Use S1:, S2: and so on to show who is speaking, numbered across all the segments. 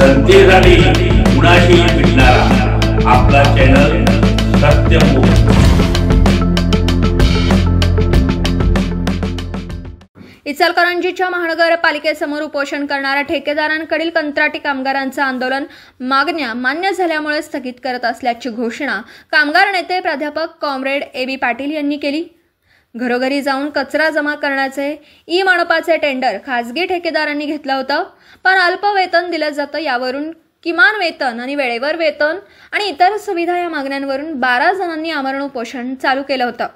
S1: जनतेसाठी कुणाशी भेटणारा आपला चॅनल सत्यमुख।
S2: इचलकरंजीच्या महानगरपालिकेसमोर उपोषण करणाऱ्या ठेकेदारांकडील कंत्राटी कामगारांचं आंदोलन मागण्या मान्य झाल्यामुळे स्थगित करत असल्याची घोषणा कामगार नेते प्राध्यापक कॉम्रेड ए.बी. पाटील यांनी केली। घरोघरी जाऊन कचरा जमा करण्याचे ई-मनपाचे टेंडर खासगी ठेकेदारांनी घेतलं होतं, पण अल्प वेतन दिलं जातं। यावरून किमान वेतन आणि वेळेवर वेतन आणि इतर सुविधा या मागण्यांवरून 12 जणांनी आमरण उपोषण चालू केलं होतं।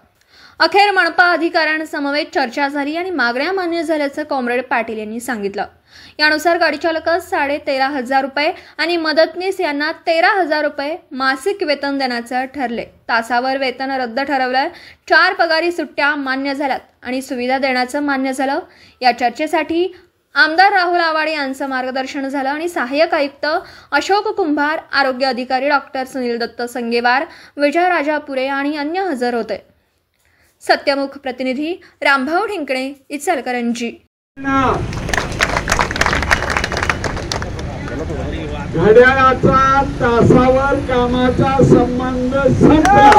S2: अखेर मनपा अधिकाऱ्यांसमवेत चर्चा झाली आणि मागण्या मान्य झाल्याचं कॉम्रेड पाटील यांनी सांगितलं। यानुसार गाडीचालकास 13,500 रुपये आणि मदतनीस यांना 13,000 रुपये मासिक वेतन देण्याचं ठरले। तासावर वेतन रद्द ठरवलंय। 4 पगारी सुट्ट्या मान्य झाल्यात आणि सुविधा देण्याचं मान्य झालं। या चर्चेसाठी आमदार राहुल आवाडे यांचं मार्गदर्शन झालं आणि सहाय्यक आयुक्त अशोक कुंभार, आरोग्य अधिकारी डॉक्टर सुनील दत्त संगेवार, विजय राजापुरे आणि अन्य हजर होते। सत्यमुख प्रतिनिधी रामभाऊ ठिंकणे, इचलकरंजी।
S3: घड्याळाचा तासावर कामाचा संबंध संपला।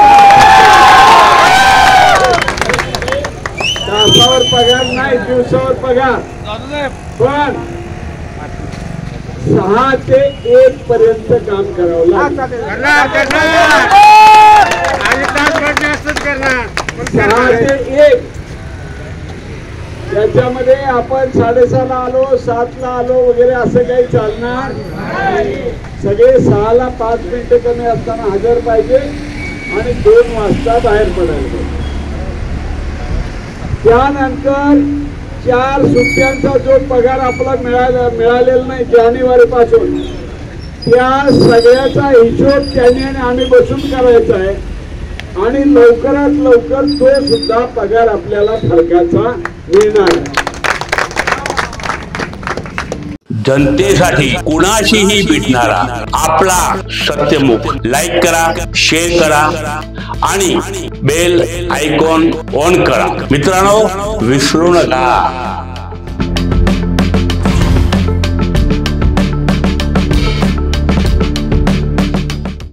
S3: तासावर पगार नाही, दिवसावर पगार, पण 6 ते 1 पर्यंत काम करावं लागतं। 6 ते 1 त्याच्यामध्ये आपण 7:30 ला आलो, 7 ला आलो वगैरे असं काही चालणार नाही। सगळे 6 ला 5 मिनिटं कमी असताना हजर पाहिजे आणि 2 वाजता बाहेर पडायला पाहिजे। त्यानंतर 4 सुट्ट्यांचा जो पगार आपला मिळालेला नाही जानेवारी पासून, त्या सगळ्याचा हिशोब त्यांनी आणि आम्ही बसून करायचा आहे आणि लवकरात लवकर तो सुद्धा पगार आपल्याला फरकाचा मिळणार आहे।
S1: जनतेसाठी कुणाशीही भेटणारा आपला सत्यमुख। लाईक करा, शेअर करा आणि बेल आयकॉन ऑन करा। मित्रांनो, विसरू नका।